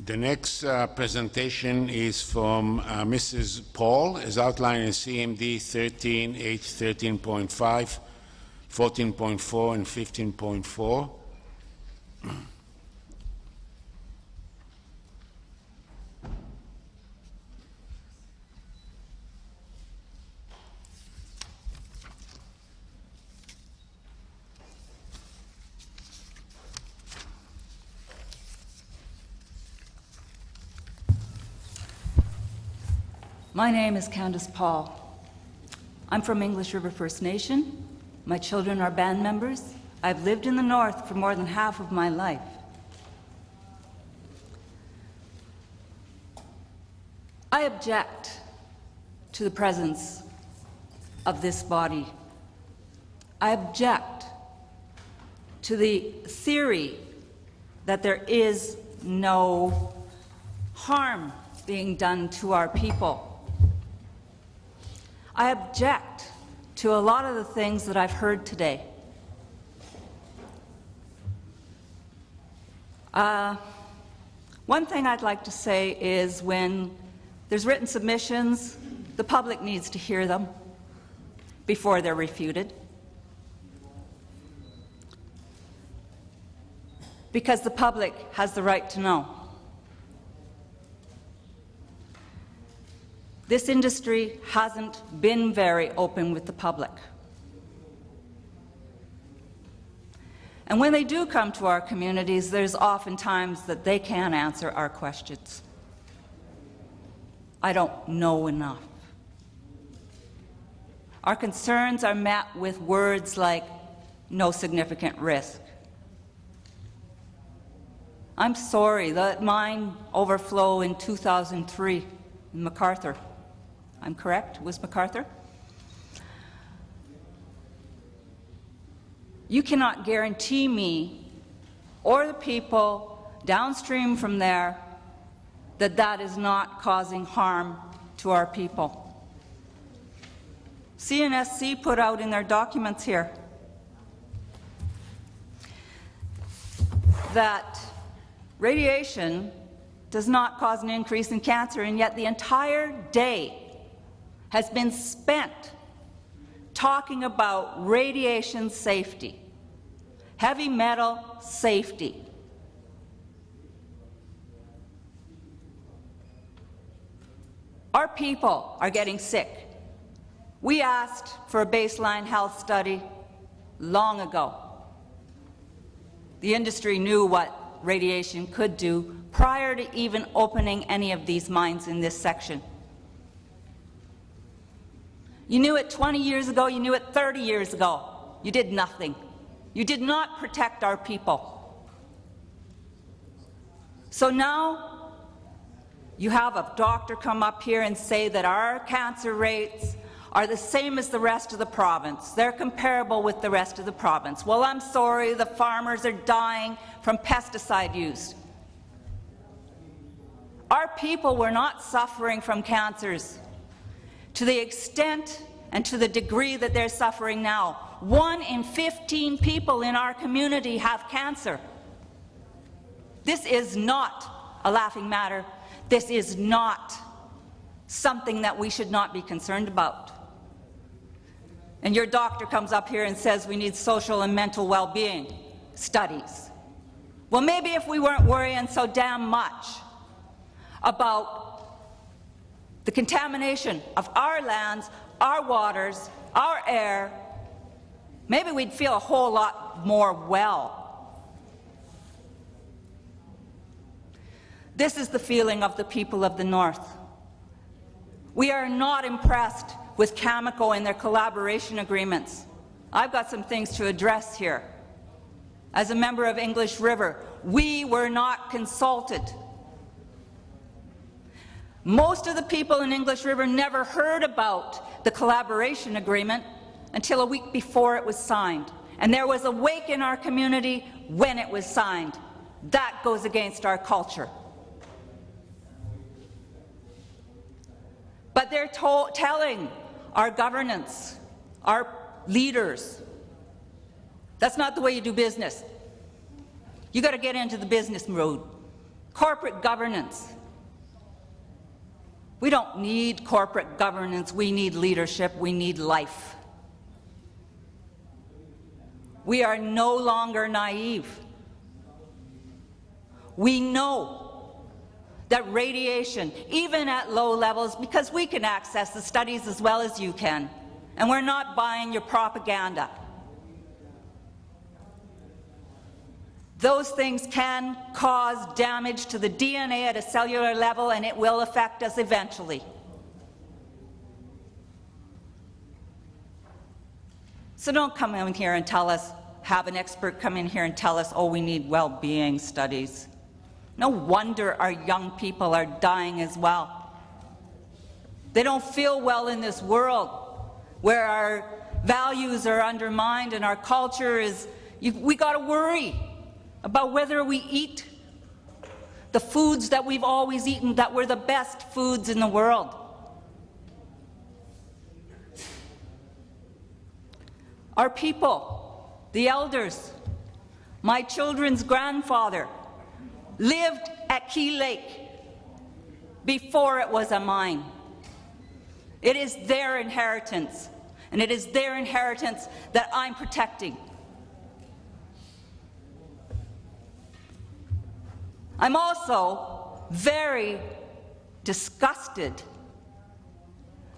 The next presentation is from Mrs. Paul, as outlined in CMD 13H 13.5, 14.4, and 15.4. My name is Candyce Paul. I'm from English River First Nation. My children are band members. I've lived in the North for more than half of my life. I object to the presence of this body. I object to the theory that there is no harm being done to our people. I object to a lot of the things that I've heard today. One thing I'd like to say is when there's written submissions, the public needs to hear them before they're refuted. Because the public has the right to know. This industry hasn't been very open with the public. And when they do come to our communities, there's often times that they can't answer our questions. I don't know enough. Our concerns are met with words like no significant risk. I'm sorry, that mine overflow in 2003 in McArthur. I'm correct, it was McArthur. You cannot guarantee me or the people downstream from there that that is not causing harm to our people. CNSC put out in their documents here that radiation does not cause an increase in cancer, and yet the entire day has been spent talking about radiation safety, heavy metal safety. Our people are getting sick. We asked for a baseline health study long ago. The industry knew what radiation could do prior to even opening any of these mines in this section. You knew it 20 years ago, you knew it 30 years ago. You did nothing. You did not protect our people. So now you have a doctor come up here and say that our cancer rates are the same as the rest of the province. They're comparable with the rest of the province. Well, I'm sorry, the farmers are dying from pesticide use. Our people were not suffering from cancers to the extent and to the degree that they're suffering now. 1 in 15 people in our community have cancer. This is not a laughing matter. This is not something that we should not be concerned about. And your doctor comes up here and says we need social and mental well-being studies. Well, maybe if we weren't worrying so damn much about the contamination of our lands, our waters, our air, maybe we'd feel a whole lot more well. This is the feeling of the people of the North. We are not impressed with Cameco and their collaboration agreements. I've got some things to address here. As a member of English River, we were not consulted. Most of the people in English River never heard about the collaboration agreement until a week before it was signed. And there was a wake in our community when it was signed. That goes against our culture. But they're telling our governance, our leaders, that's not the way you do business. You got to get into the business mode. Corporate governance. We don't need corporate governance. We need leadership. We need life. We are no longer naive. We know that radiation, even at low levels, because we can access the studies as well as you can, and we're not buying your propaganda. Those things can cause damage to the DNA at a cellular level, and it will affect us eventually. So don't come in here and tell us, have an expert come in here and tell us, oh, we need well-being studies. No wonder our young people are dying as well. They don't feel well in this world where our values are undermined and our culture is, we got to worry about whether we eat the foods that we've always eaten, that were the best foods in the world. Our people, the elders, my children's grandfather, lived at Key Lake before it was a mine. It is their inheritance, and it is their inheritance that I'm protecting. I'm also very disgusted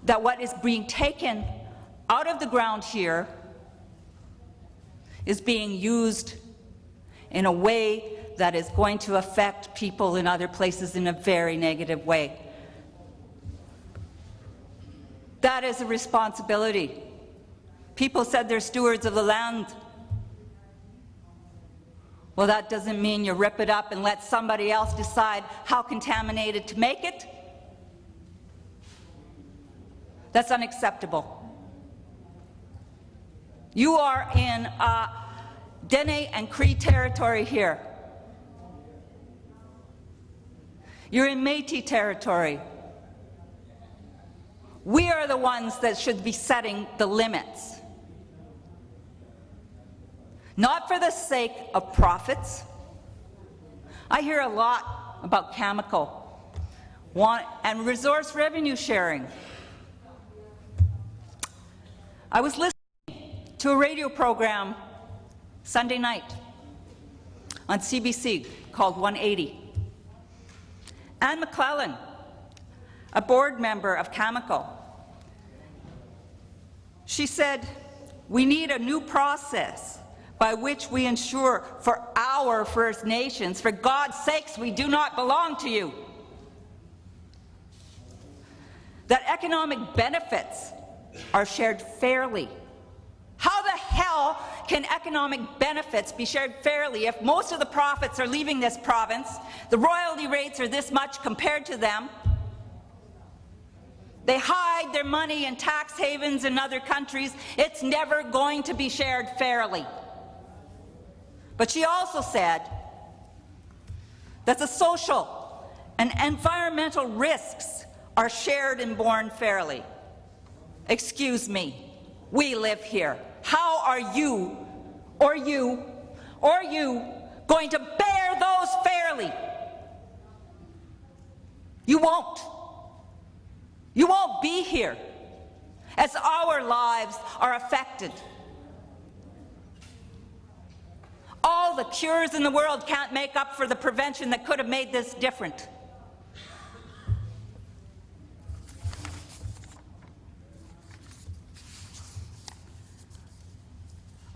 that what is being taken out of the ground here is being used in a way that is going to affect people in other places in a very negative way. That is a responsibility. People said they're stewards of the land. Well, that doesn't mean you rip it up and let somebody else decide how contaminated to make it. That's unacceptable. You are in Dene and Cree territory here. You're in Métis territory. We are the ones that should be setting the limits. Not for the sake of profits. I hear a lot about Cameco and resource revenue sharing. I was listening to a radio program Sunday night on CBC called 180. Anne McClellan, a board member of Cameco, she said, we need a new process by which we ensure for our First Nations, for God's sakes, we do not belong to you, that economic benefits are shared fairly. How the hell can economic benefits be shared fairly if most of the profits are leaving this province, the royalty rates are this much compared to them, they hide their money in tax havens in other countries, it's never going to be shared fairly. But she also said that the social and environmental risks are shared and borne fairly. Excuse me, we live here. How are you going to bear those fairly? You won't. You won't be here as our lives are affected. All the cures in the world can't make up for the prevention that could have made this different.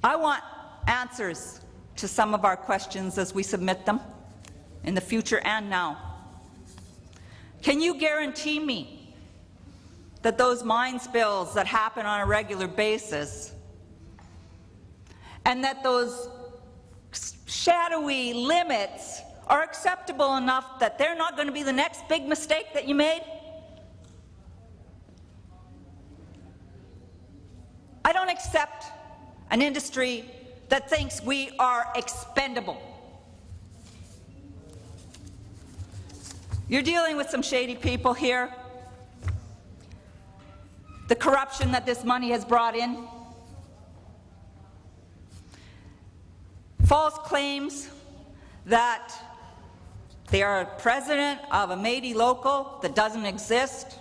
I want answers to some of our questions as we submit them in the future and now. Can you guarantee me that those mine spills that happen on a regular basis and that those shadowy limits are acceptable enough that they're not going to be the next big mistake that you made? I don't accept an industry that thinks we are expendable. You're dealing with some shady people here. The corruption that this money has brought in. False claims that They are president of a Métis local that doesn't exist,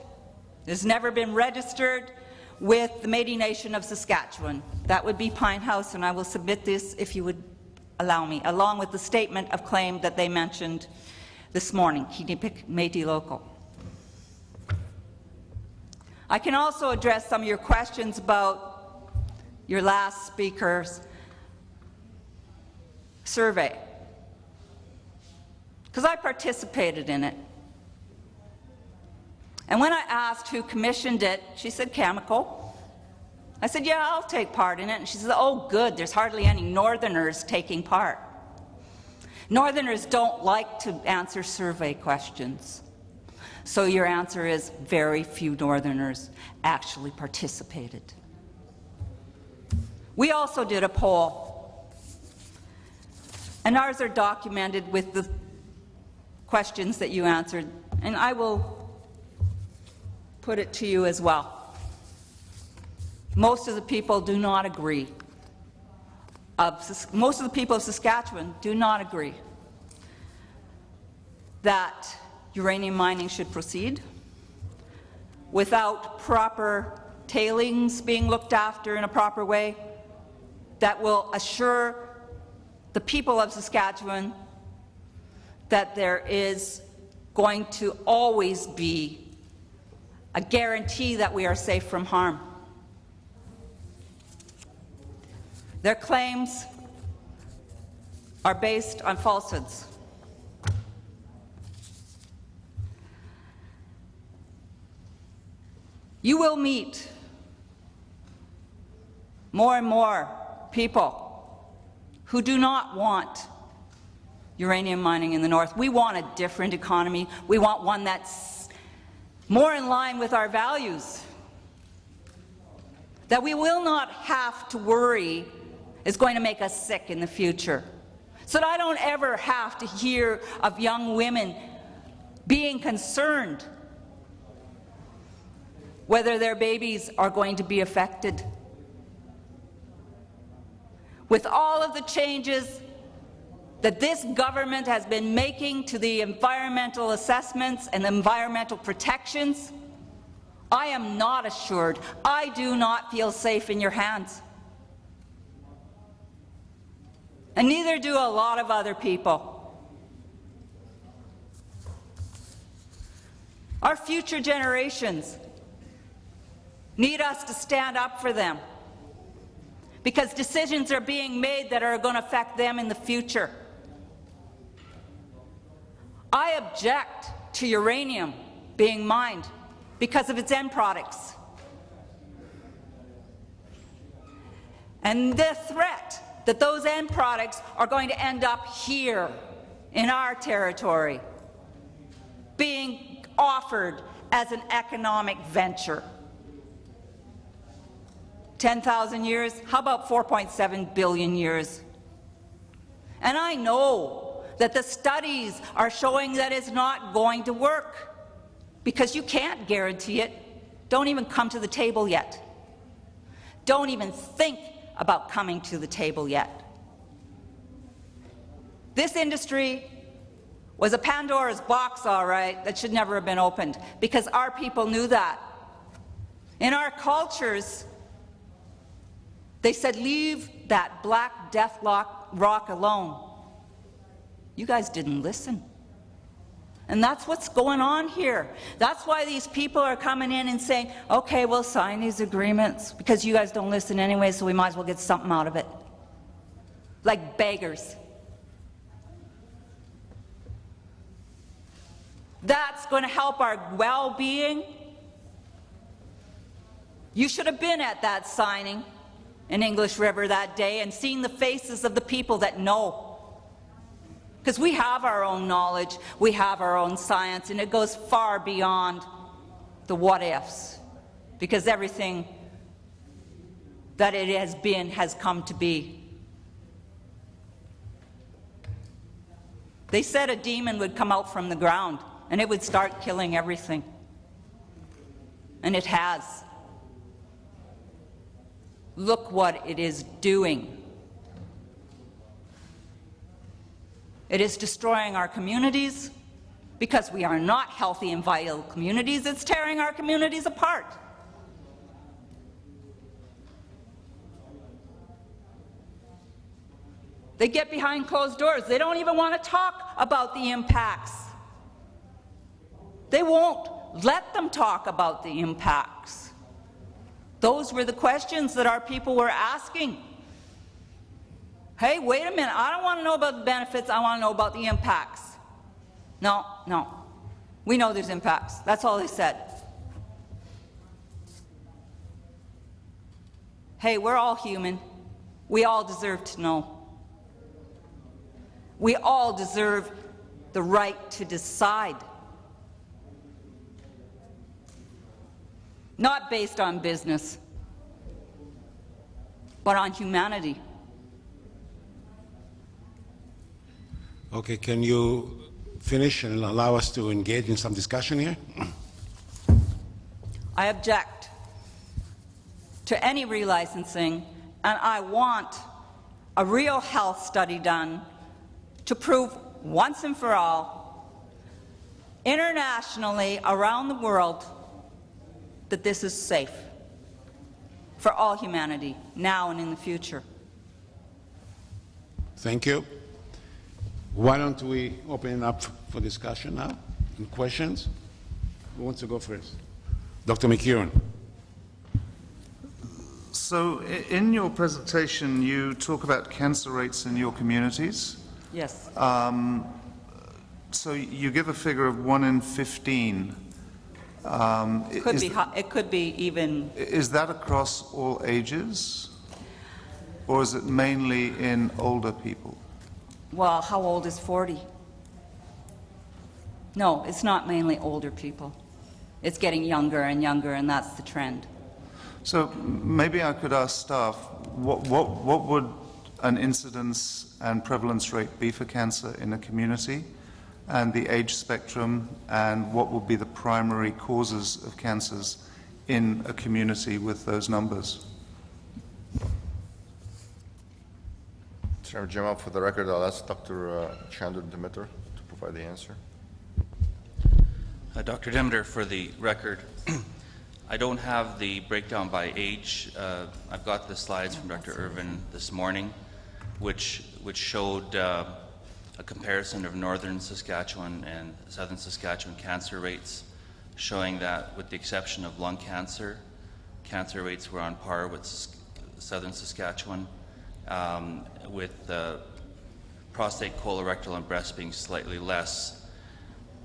has never been registered with the Métis Nation of Saskatchewan. That would be Pine House, and I will submit this if you would allow me, along with the statement of claim that they mentioned this morning, Quinnipiac Métis local. I can also address some of your questions about your last speaker's survey, because I participated in it. And when I asked who commissioned it, she said Cameco. I said, yeah, I'll take part in it. And she said, oh, good, there's hardly any Northerners taking part. Northerners don't like to answer survey questions. So your answer is very few Northerners actually participated. We also did a poll, and ours are documented with the questions that you answered, and I will put it to you as well. Most of the people do not agree. Most of the people of Saskatchewan do not agree that uranium mining should proceed without proper tailings being looked after in a proper way that will assure the people of Saskatchewan that there is going to always be a guarantee that we are safe from harm. Their claims are based on falsehoods. You will meet more and more people who do not want uranium mining in the north. We want a different economy. We want one that's more in line with our values, that we will not have to worry is going to make us sick in the future, so that I don't ever have to hear of young women being concerned whether their babies are going to be affected. With all of the changes that this government has been making to the environmental assessments and environmental protections, I am not assured. I do not feel safe in your hands. And neither do a lot of other people. Our future generations need us to stand up for them, because decisions are being made that are going to affect them in the future. I object to uranium being mined because of its end products. And the threat that those end products are going to end up here in our territory, being offered as an economic venture. 10,000 years? How about 4.7 billion years? And I know that the studies are showing that it's not going to work, because you can't guarantee it. Don't even come to the table yet. Don't even think about coming to the table yet. This industry was a Pandora's box, all right, that should never have been opened, because our people knew that. In our cultures, they said, leave that black death rock alone. You guys didn't listen. And that's what's going on here. That's why these people are coming in and saying, okay, we'll sign these agreements because you guys don't listen anyway, so we might as well get something out of it. Like beggars. That's going to help our well-being. You should have been at that signing in English River that day and seen the faces of the people that know. Because we have our own knowledge, we have our own science, and it goes far beyond the what-ifs, because everything that it has been has come to be. They said a demon would come out from the ground and it would start killing everything. And it has. Look what it is doing. It is destroying our communities. because we are not healthy and vital communities. It's tearing our communities apart. They get behind closed doors. They don't even want to talk about the impacts. They won't let them talk about the impacts. Those were the questions that our people were asking. Hey, wait a minute, I don't want to know about the benefits, I want to know about the impacts. No, no, we know there's impacts. That's all they said. Hey, we're all human. We all deserve to know. We all deserve the right to decide. Not based on business, but on humanity. Okay, can you finish and allow us to engage in some discussion here? I object to any relicensing, and I want a real health study done to prove once and for all, internationally around the world, that this is safe for all humanity, now and in the future. Thank you. Why don't we open it up for discussion now and questions? Who wants to go first? Dr. McEwen. So in your presentation, you talk about cancer rates in your communities. Yes. So you give a figure of 1 in 15. It could be even. Is that across all ages? Or is it mainly in older people? Well, how old is 40? No, it's not mainly older people. It's getting younger and younger, and that's the trend. So maybe I could ask staff, what would an incidence and prevalence rate be for cancer in a community, and the age spectrum, and what would be the primary causes of cancers in a community with those numbers? Chairman Jamal, for the record, I'll ask Dr. Chandra Demeter to provide the answer. Dr. Demeter, for the record, I don't have the breakdown by age. I've got the slides from Dr. Irvin this morning, which showed a comparison of Northern Saskatchewan and Southern Saskatchewan cancer rates, showing that with the exception of lung cancer, cancer rates were on par with Southern Saskatchewan, with prostate, colorectal, and breast being slightly less.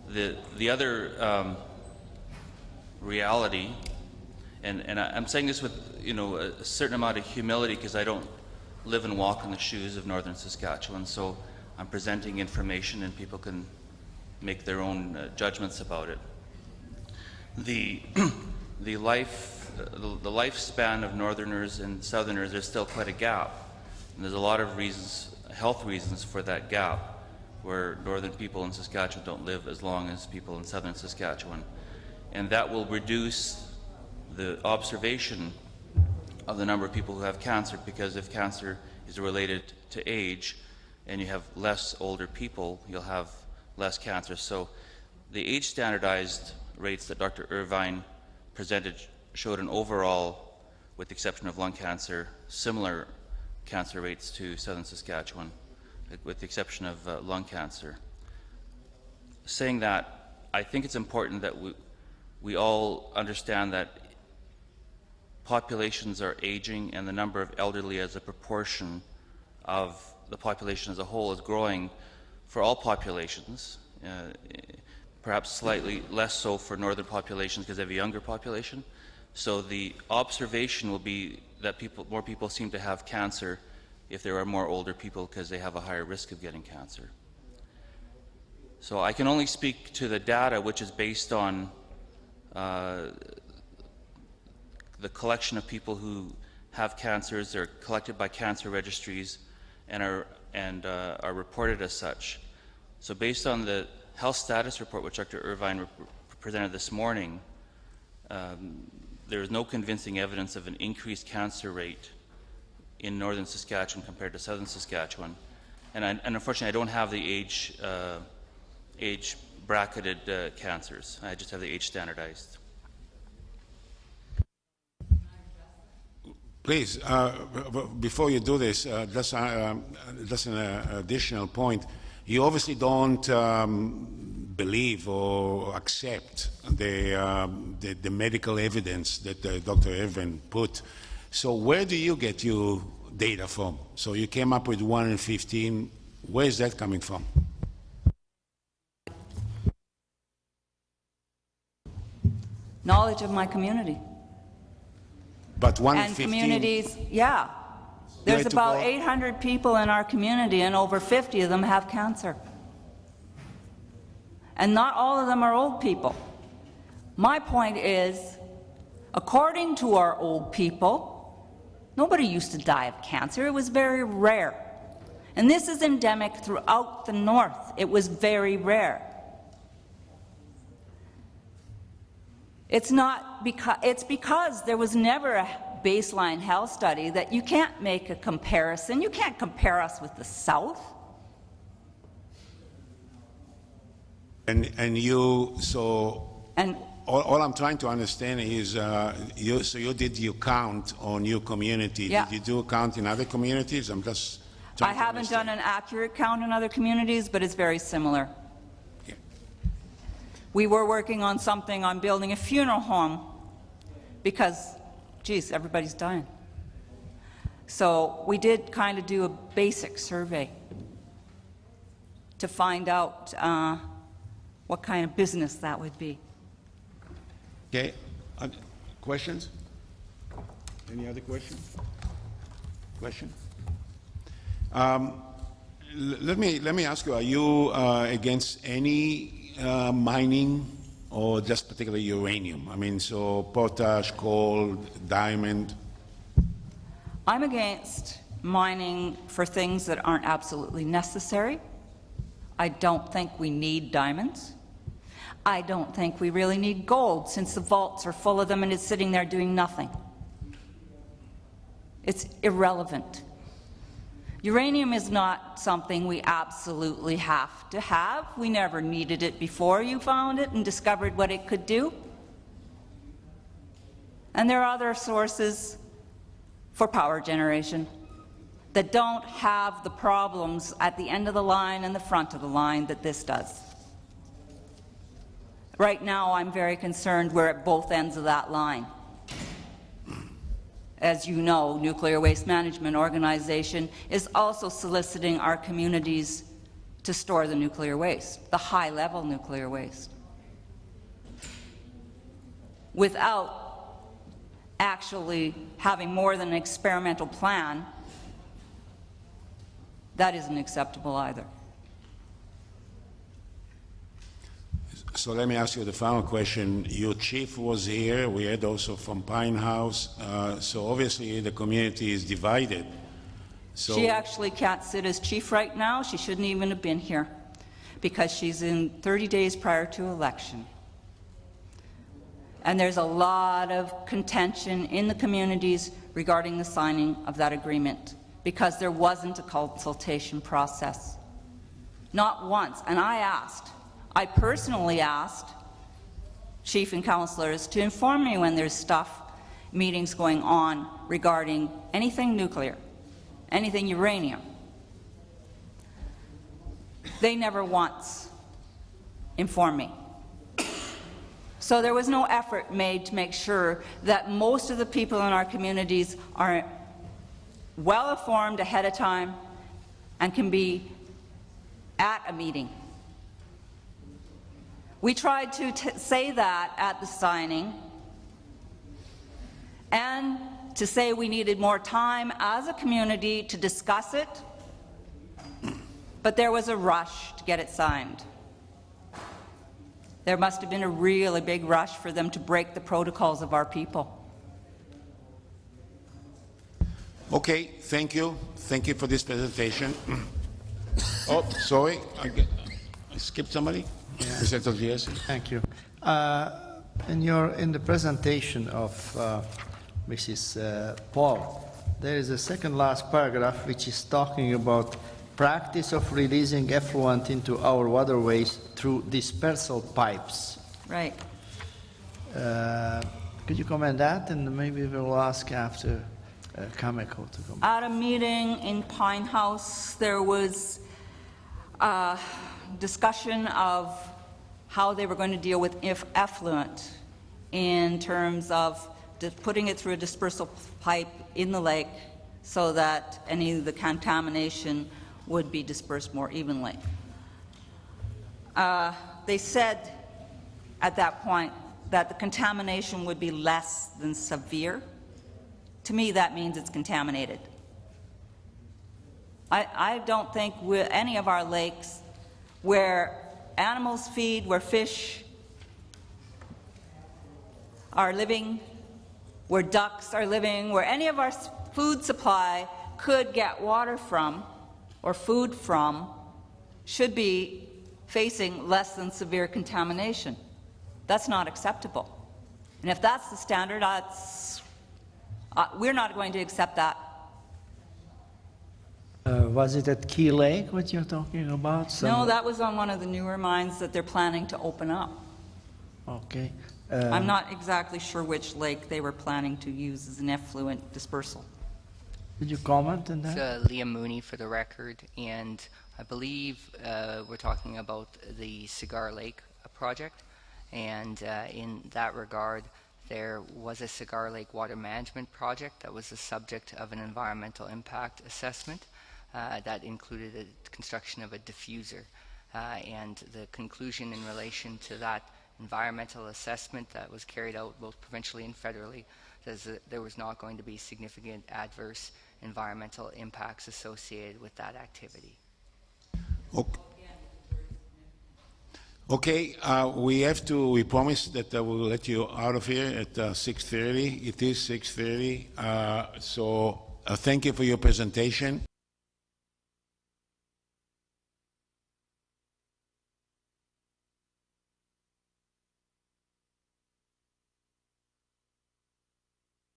The other reality, and I'm saying this with a certain amount of humility because I don't live and walk in the shoes of Northern Saskatchewan, so I'm presenting information and people can make their own judgments about it. The lifespan of Northerners and Southerners, there's still quite a gap, and there's a lot of reasons, health reasons for that gap, where Northern people in Saskatchewan don't live as long as people in Southern Saskatchewan, and that will reduce the observation of the number of people who have cancer, because if cancer is related to age and you have less older people, you'll have less cancer. So the age standardized rates that Dr. Irvine presented showed an overall, with the exception of lung cancer, similar cancer rates to Southern Saskatchewan, with the exception of lung cancer. Saying that, I think it's important that we all understand that populations are aging, and the number of elderly as a proportion of the population as a whole is growing for all populations, perhaps slightly less so for northern populations because they have a younger population. So the observation will be that more people seem to have cancer if there are more older people because they have a higher risk of getting cancer. So I can only speak to the data, which is based on the collection of people who have cancers. They're collected by cancer registries and are reported as such. So based on the health status report, which Dr. Irvine presented this morning, there is no convincing evidence of an increased cancer rate in Northern Saskatchewan compared to Southern Saskatchewan. And unfortunately, I don't have the age bracketed cancers. I just have the age standardized. Please, before you do this, just an additional point. You obviously don't believe or accept the medical evidence that Dr. Evan put. So where do you get your data from? So you came up with 1 in 15. Where is that coming from? Knowledge of my community. But 1 in And 15. communities, yeah. There's had to about go- 800 people in our community, and over 50 of them have cancer. And not all of them are old people. My point is, according to our old people, nobody used to die of cancer. It was very rare. And this is endemic throughout the North. It was very rare. It's because there was never a baseline health study that you can't make a comparison. You can't compare us with the South. And you, so And all I'm trying to understand is, you did your count on your community. Yeah. Did you do a count in other communities? I'm just trying I to haven't done understand. an accurate count in other communities, but it's very similar. Yeah. We were working on something on building a funeral home because, geez, everybody's dying. So we did kind of do a basic survey to find out what kind of business that would be. Okay, questions? Any other questions? Question? Let me ask you, are you against any mining or just particularly uranium? I mean, so potash, coal, diamond? I'm against mining for things that aren't absolutely necessary. I don't think we need diamonds. I don't think we really need gold, since the vaults are full of them and it's sitting there doing nothing. It's irrelevant. Uranium is not something we absolutely have to have. We never needed it before you found it and discovered what it could do. And there are other sources for power generation that don't have the problems at the end of the line and the front of the line that this does. Right now, I'm very concerned we're at both ends of that line. As you know, Nuclear Waste Management Organization is also soliciting our communities to store the nuclear waste, the high-level nuclear waste, without actually having more than an experimental plan. That isn't acceptable either. So let me ask you the final question. Your chief was here. We had also from Pine House. So obviously the community is divided. So She actually can't sit as chief right now. She shouldn't even have been here because she's in 30 days prior to election. And there's a lot of contention in the communities regarding the signing of that agreement because there wasn't a consultation process. Not once. And I personally asked chief and councillors to inform me when there's meetings going on regarding anything nuclear, anything uranium. They never once informed me. So there was no effort made to make sure that most of the people in our communities are well informed ahead of time and can be at a meeting. We tried to say that at the signing and to say we needed more time as a community to discuss it, but there was a rush to get it signed. There must have been a really big rush for them to break the protocols of our people. okay, thank you. Thank you for this presentation. Oh, sorry, I skipped somebody? Mr. Tolgiesi? Thank you. In the presentation of Mrs. Paul, there is a second last paragraph which is talking about practice of releasing effluent into our waterways through dispersal pipes. Right. Could you comment that, and maybe we'll ask after Cameco to comment. At a meeting in Pine House, there was discussion of how they were going to deal with effluent in terms of putting it through a dispersal pipe in the lake so that any of the contamination would be dispersed more evenly. They said at that point that the contamination would be less than severe. To me, that means it's contaminated. I don't think any of our lakes where animals feed, where fish are living, where ducks are living, where any of our food supply could get water from or food from, should be facing less than severe contamination. That's not acceptable. And if that's the standard, we're not going to accept that. Was it at Key Lake, what you're talking about? No, that was on one of the newer mines that they're planning to open up. Okay. I'm not exactly sure which lake they were planning to use as an effluent dispersal. Would you comment on that? Liam Mooney for the record, and I believe we're talking about the Cigar Lake project, and in that regard, there was a Cigar Lake water management project that was the subject of an environmental impact assessment that included the construction of a diffuser, and the conclusion in relation to that environmental assessment that was carried out both provincially and federally says that there was not going to be significant adverse environmental impacts associated with that activity. Okay, we promised that we'll let you out of here at 6:30. It is 6:30, so thank you for your presentation.